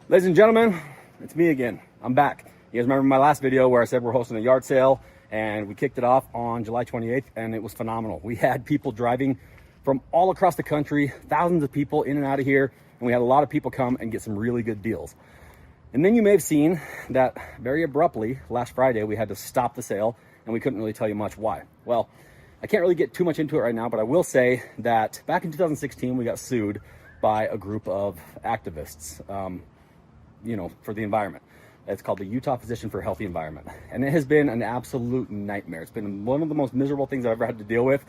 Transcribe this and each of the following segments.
Ladies and gentlemen, it's me again. I'm back. You guys remember my last video where I said we're hosting a yard sale, and we kicked it off on July 28th, and it was phenomenal. We had people driving from all across the country, thousands of people in and out of here, and we had a lot of people come and get some really good deals. And then you may have seen that very abruptly last Friday we had to stop the sale, and we couldn't really tell you much why. Well, I can't really get too much into it right now, but I will say that back in 2016 we got sued by a group of activists, for the environment. It's called the Utah Physician for a Healthy Environment. And it has been an absolute nightmare. It's been one of the most miserable things I've ever had to deal with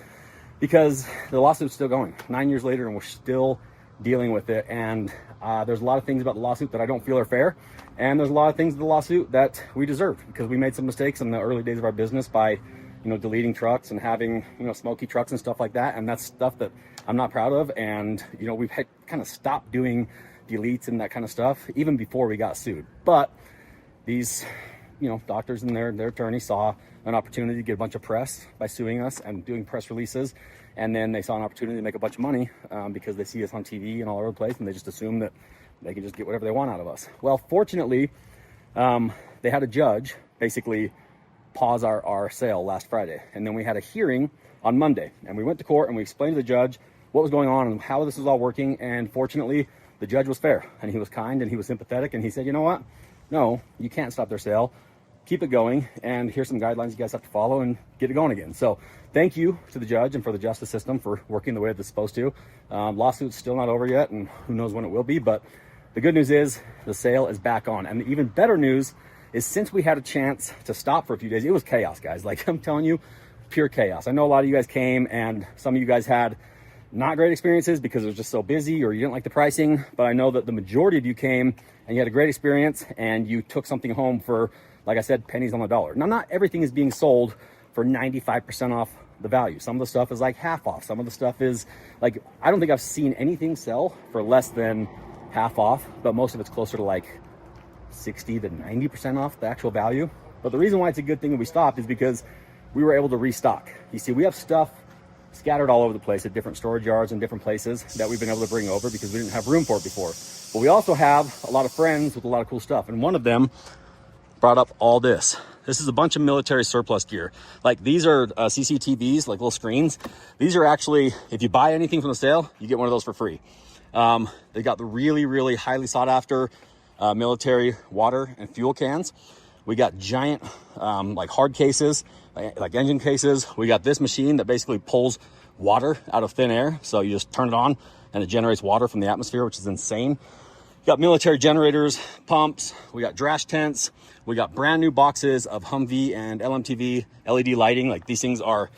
because the lawsuit's still going 9 years later and we're still dealing with it. And there's a lot of things about the lawsuit that I don't feel are fair. And there's a lot of things in the lawsuit that we deserve because we made some mistakes in the early days of our business by, deleting trucks and having, smoky trucks and stuff like that. And that's stuff that I'm not proud of. And, we've had kind of stopped doing deletes and that kind of stuff even before we got sued. But these doctors and their attorney saw an opportunity to get a bunch of press by suing us and doing press releases, and then they saw an opportunity to make a bunch of money because they see us on TV and all over the place, and they just assume that they can just get whatever they want out of us. Well, fortunately, they had a judge basically pause our sale last Friday, and then we had a hearing on Monday, and we went to court and we explained to the judge what was going on and how this was all working. And fortunately, the judge was fair and he was kind and he was sympathetic, and he said, you know what? No, you can't stop their sale. Keep it going. And here's some guidelines you guys have to follow and get it going again. So thank you to the judge and for the justice system for working the way that it's supposed to. Lawsuit's still not over yet, and who knows when it will be. But the good news is the sale is back on. And the even better news is since we had a chance to stop for a few days, it was chaos, guys. Like I'm telling you, pure chaos. I know a lot of you guys came and some of you guys had not great experiences because it was just so busy or you didn't like the pricing, but I know that the majority of you came and you had a great experience and you took something home for, like I said, pennies on the dollar. Now, not everything is being sold for 95% off the value. Some of the stuff is like half off. Some of the stuff is like, I don't think I've seen anything sell for less than half off, but most of it's closer to like 60 to 90% off the actual value. But the reason why it's a good thing that we stopped is because we were able to restock. You see, we have stuff scattered all over the place at different storage yards and different places that we've been able to bring over because we didn't have room for it before. But we also have a lot of friends with a lot of cool stuff. And one of them brought up all this. This is a bunch of military surplus gear. Like these are CCTVs, like little screens. These are actually, if you buy anything from the sale, you get one of those for free. They got the really, really highly sought after military water and fuel cans. We got giant like hard cases, like engine cases. We got this machine that basically pulls water out of thin air. So you just turn it on and it generates water from the atmosphere, which is insane. We got military generators, pumps. We got drash tents. We got brand new boxes of Humvee and LMTV LED lighting. Like these things are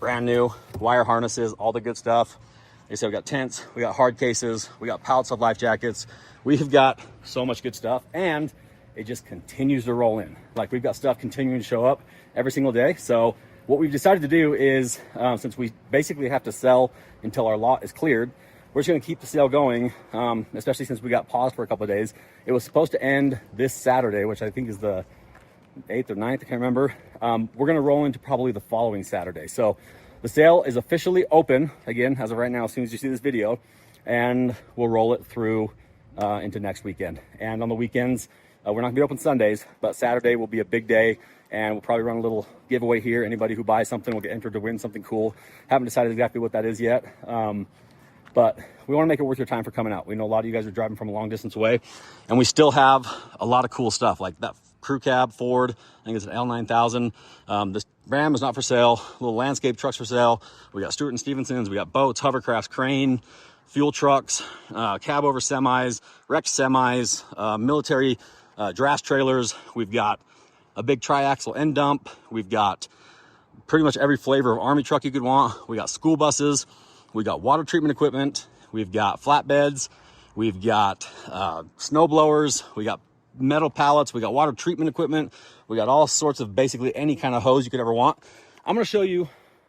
brand new, wire harnesses, all the good stuff. Like I said, we got tents, we got hard cases, we got pallets of life jackets. We've got so much good stuff, and it just continues to roll in. Like we've got stuff continuing to show up every single day. So what we've decided to do is, since we basically have to sell until our lot is cleared, we're just gonna keep the sale going, especially since we got paused for a couple of days. It was supposed to end this Saturday, which I think is the 8th or 9th, I can't remember. We're gonna roll into probably the following Saturday. So the sale is officially open, again, as of right now, as soon as you see this video, and we'll roll it through into next weekend. And on the weekends, we're not gonna be open Sundays, but Saturday will be a big day, and we'll probably run a little giveaway here. Anybody who buys something will get entered to win something cool. Haven't decided exactly what that is yet, but we wanna make it worth your time for coming out. We know a lot of you guys are driving from a long distance away, and we still have a lot of cool stuff, like that crew cab Ford, I think it's an L9000. This Ram is not for sale. Little landscape trucks for sale. We got Stewart and Stevenson's, we got boats, hovercrafts, crane, fuel trucks, cab over semis, wrecked semis, military drash trailers. We've got a big triaxle end dump. We've got pretty much every flavor of Army truck you could want. We got school buses. We got water treatment equipment. We've got flatbeds. We've got snow blowers. We got metal pallets. We got water treatment equipment. We got all sorts of basically any kind of hose you could ever want. I'm going to show you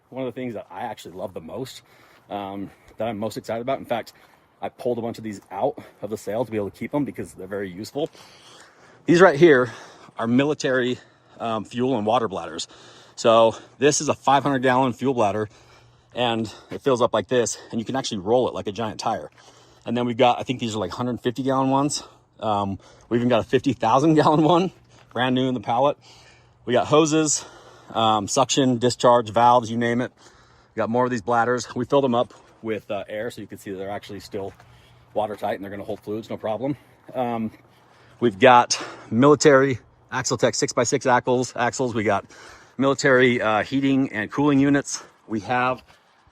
one of the things that I actually love the most, that I'm most excited about. In fact, I pulled a bunch of these out of the sale to be able to keep them because they're very useful. These right here are military fuel and water bladders. So this is a 500-gallon fuel bladder, and it fills up like this, and you can actually roll it like a giant tire. And then we've got, I think these are like 150-gallon ones. We even got a 50,000 gallon one, brand new in the pallet. We got hoses, suction, discharge, valves, you name it. We got more of these bladders. We filled them up with air, so you can see that they're actually still watertight and they're gonna hold fluids, no problem. We've got military Axletech 6x6 axles. We got military heating and cooling units. We have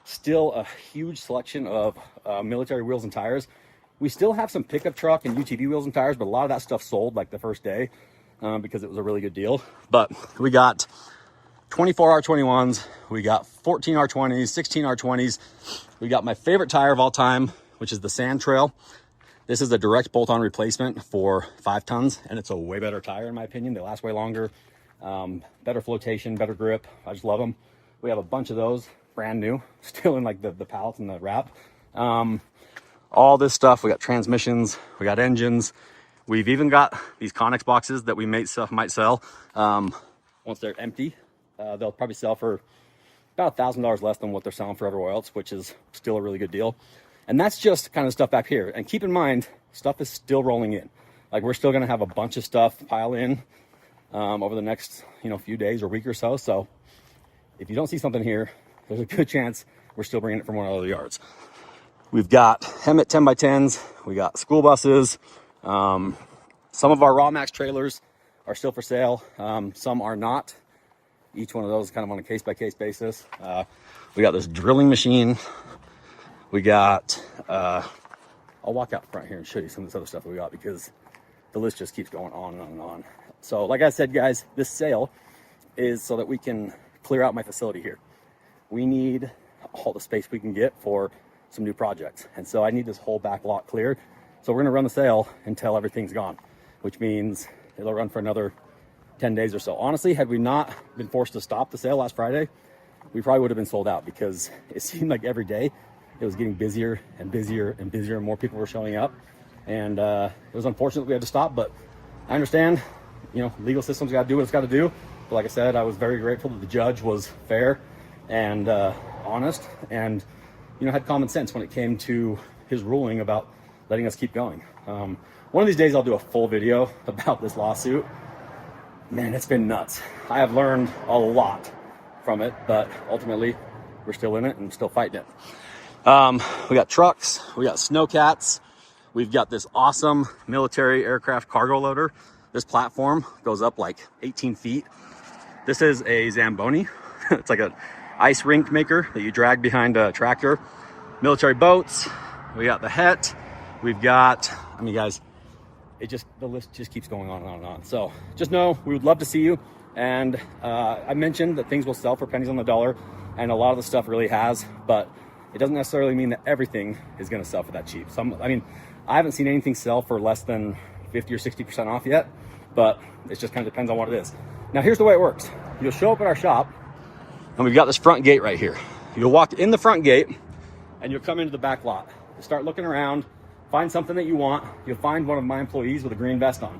still a huge selection of military wheels and tires. We still have some pickup truck and UTV wheels and tires, but a lot of that stuff sold like the first day because it was a really good deal. But we got 24 R21s, we got 14 R20s, 16 R20s. We got my favorite tire of all time, which is the Sand Trail. This is a direct bolt-on replacement for 5 tons, and it's a way better tire in my opinion. They last way longer, better flotation, better grip. I just love them. We have a bunch of those, brand new, still in like the pallets and the wrap. All this stuff, we got transmissions, we got engines. We've even got these Connex boxes that we might sell. Once they're empty, they'll probably sell for about $1,000 less than what they're selling for everywhere else, which is still a really good deal. And that's just kind of stuff back here. And keep in mind, stuff is still rolling in. Like we're still gonna have a bunch of stuff pile in over the next few days or week or so. So if you don't see something here, there's a good chance we're still bringing it from one of the other yards. We've got Hemet 10x10s, we got school buses. Some of our Raw Max trailers are still for sale. Some are not. Each one of those is kind of on a case-by-case basis. We got this drilling machine. We got, I'll walk out front here and show you some of this other stuff that we got because the list just keeps going on and on and on. So like I said, guys, this sale is so that we can clear out my facility here. We need all the space we can get for some new projects. And so I need this whole back lot cleared. So we're gonna run the sale until everything's gone, which means it'll run for another 10 days or so. Honestly, had we not been forced to stop the sale last Friday, we probably would have been sold out because it seemed like every day it was getting busier and busier and busier and more people were showing up. And it was unfortunate we had to stop, but I understand, legal system's gotta do what it's gotta do. But like I said, I was very grateful that the judge was fair and honest and, had common sense when it came to his ruling about letting us keep going. One of these days I'll do a full video about this lawsuit. Man, it's been nuts. I have learned a lot from it, but ultimately we're still in it and still fighting it. We got trucks, we got snowcats, we've got this awesome military aircraft cargo loader. This platform goes up like 18 feet. This is a Zamboni. It's like an ice rink maker that you drag behind a tractor. Military boats, we got the Het, we've got, guys, the list just keeps going on and on and on. So just know we would love to see you. And I mentioned that things will sell for pennies on the dollar, and a lot of the stuff really has, but it doesn't necessarily mean that everything is going to sell for that cheap. I haven't seen anything sell for less than 50 or 60% off yet, but it just kind of depends on what it is. Now here's the way it works. You'll show up at our shop and we've got this front gate right here. You'll walk in the front gate and you'll come into the back lot. You start looking around, find something that you want. You'll find one of my employees with a green vest on.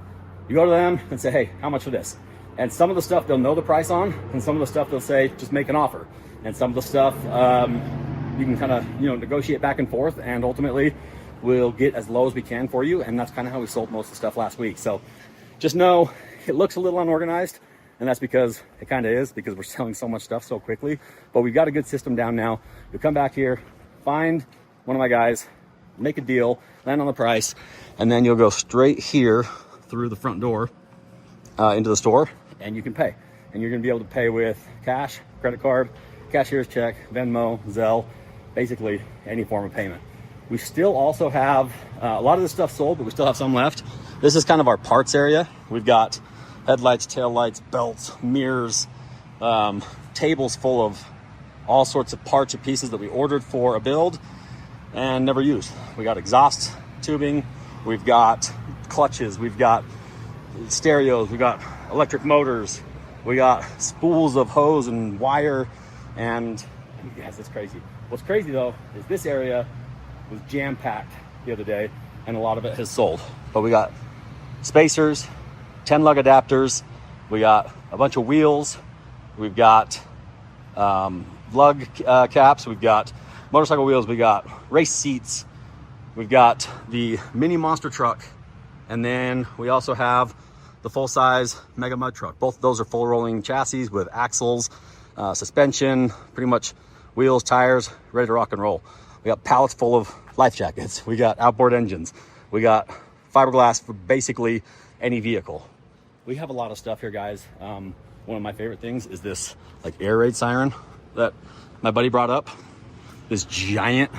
You go to them and say, hey, how much for this? And some of the stuff they'll know the price on, and some of the stuff they'll say, just make an offer. And some of the stuff you can kind of, negotiate back and forth, and ultimately we'll get as low as we can for you. And that's kind of how we sold most of the stuff last week. So just know it looks a little unorganized, and that's because it kind of is, because we're selling so much stuff so quickly. But we've got a good system down now. You'll come back here, find one of my guys, make a deal, land on the price, and then you'll go straight here through the front door into the store, and you can pay. And you're gonna be able to pay with cash, credit card, cashier's check, Venmo, Zelle, basically any form of payment. We still also have a lot of this stuff sold, but we still have some left. This is kind of our parts area. We've got headlights, taillights, belts, mirrors, tables full of all sorts of parts or pieces that we ordered for a build and never used. We got exhaust tubing, we've got clutches, we've got stereos, we got electric motors, we got spools of hose and wire, and yes, it's crazy. What's crazy though is this area was jam-packed the other day, and a lot of it has sold. But we got spacers, 10 lug adapters, we got a bunch of wheels, we've got lug caps, we've got motorcycle wheels, we got race seats, we've got the mini monster truck And then we also have the full-size Mega Mud Truck. Both of those are full rolling chassis with axles, suspension, pretty much wheels, tires, ready to rock and roll. We got pallets full of life jackets. We got outboard engines. We got fiberglass for basically any vehicle. We have a lot of stuff here, guys. One of my favorite things is this like air raid siren that my buddy brought up. This giant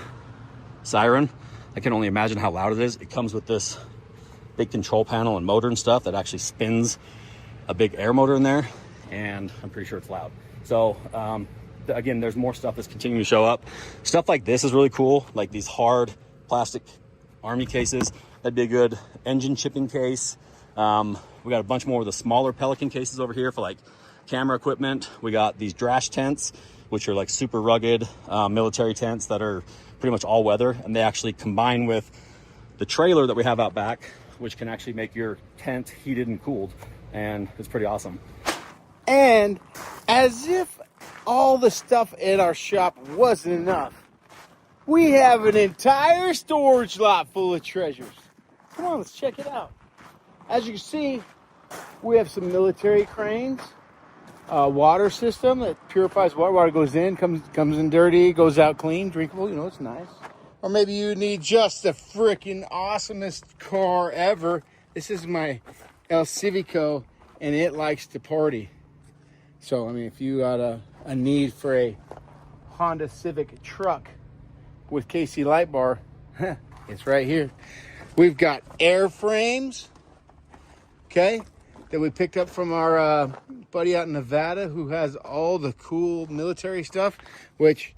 siren. I can only imagine how loud it is. It comes with this big control panel and motor and stuff that actually spins a big air motor in there, and I'm pretty sure it's loud. So again, there's more stuff that's continuing to show up. Stuff like this is really cool, like these hard plastic army cases. That'd be a good engine chipping case. We got a bunch more of the smaller Pelican cases over here for like camera equipment. We got these drash tents, which are like super rugged military tents that are pretty much all weather, and they actually combine with the trailer that we have out back, which can actually make your tent heated and cooled, and it's pretty awesome. And as if all the stuff in our shop wasn't enough, we have an entire storage lot full of treasures. Come on, let's check it out. As you can see, we have some military cranes, water system that purifies water. Water goes in, comes in dirty, goes out clean, drinkable. You know, it's nice. Or maybe you need just the freaking awesomest car ever. This is my El Civico, and it likes to party. So, I mean, if you got a need for a Honda Civic truck with KC light bar, it's right here. We've got airframes, okay, that we picked up from our buddy out in Nevada who has all the cool military stuff, which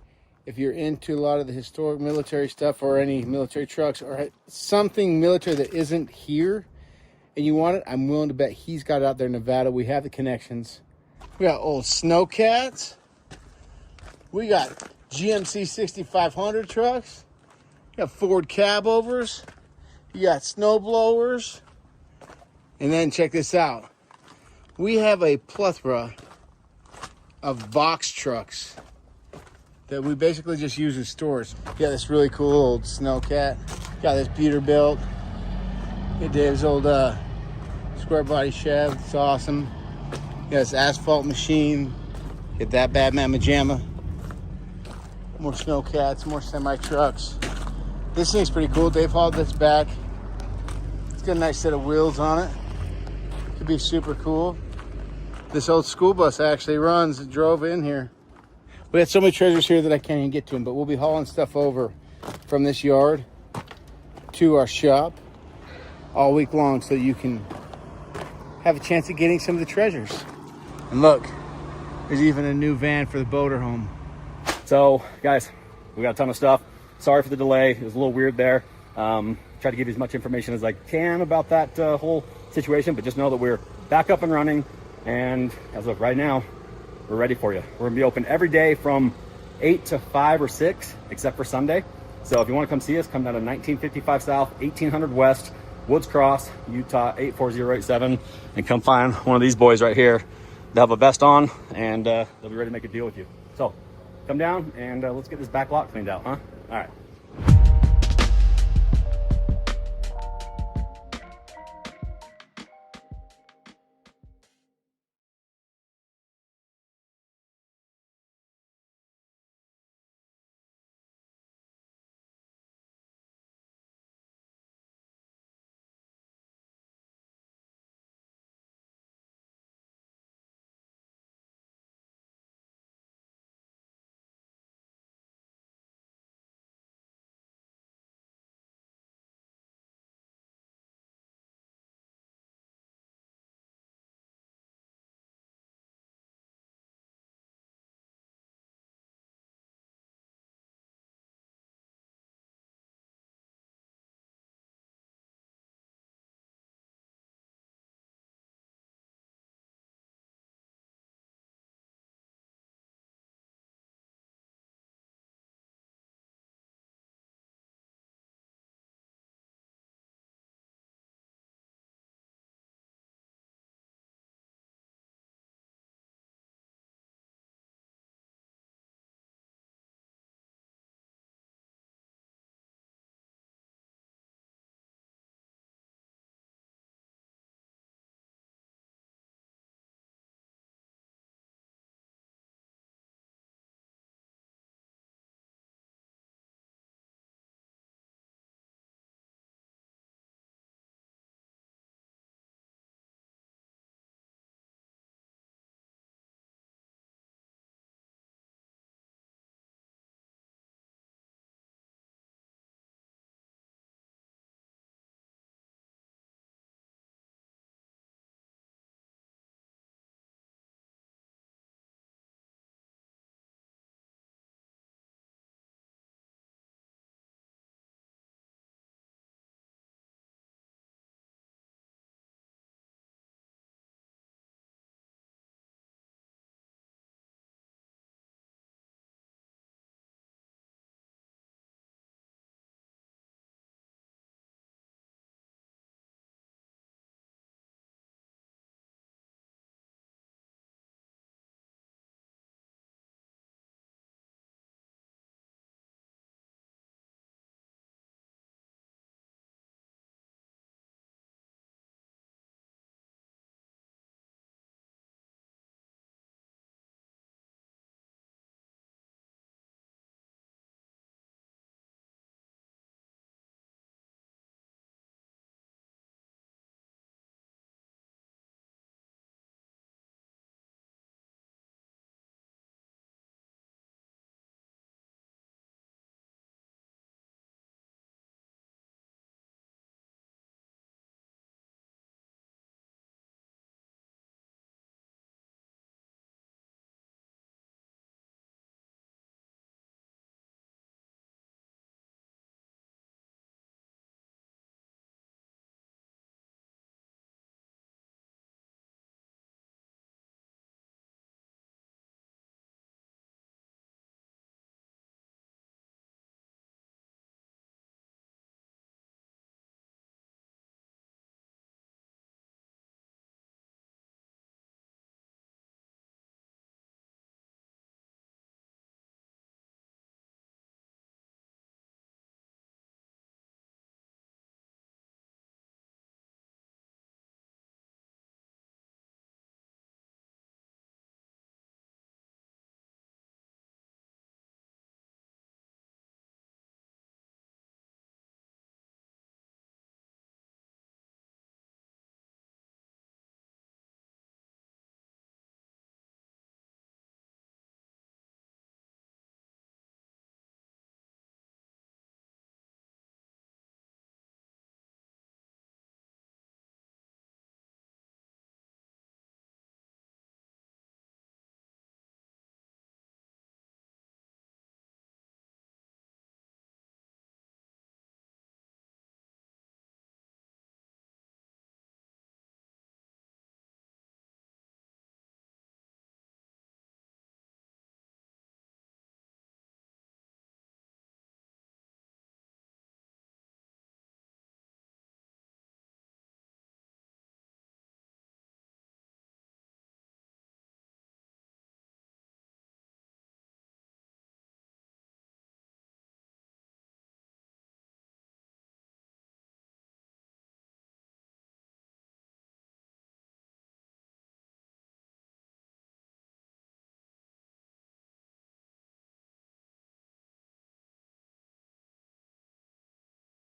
if you're into a lot of the historic military stuff or any military trucks or something military that isn't here and you want it, I'm willing to bet he's got it out there in Nevada. We have the connections. We got old Snowcats. We got GMC 6500 trucks. We got Ford cab overs. You got snow blowers. And then check this out. We have a plethora of box trucks that we basically just use as stores. Got this really cool old Snowcat. Got this Peterbilt. Get Dave's old square body Chev. It's awesome. Got this asphalt machine. Get that Batman Majama. More Snowcats, more semi trucks. This thing's pretty cool. Dave hauled this back. It's got a nice set of wheels on it. Could be super cool. This old school bus actually runs. It drove in here. We had so many treasures here that I can't even get to them, but we'll be hauling stuff over from this yard to our shop all week long so you can have a chance at getting some of the treasures. And look, there's even a new van for the boater home. So guys, we got a ton of stuff. Sorry for the delay. It was a little weird there. Try to give you as much information as I can about that whole situation, but just know that we're back up and running. And as of right now, we're ready for you. We're gonna be open every day from 8 to 5 or 6, except for Sunday. So if you wanna come see us, come down to 1955 South, 1800 West, Woods Cross, Utah, 84087, and come find one of these boys right here. They'll have a vest on, and they'll be ready to make a deal with you. So come down, and let's get this back lot cleaned out, huh? All right.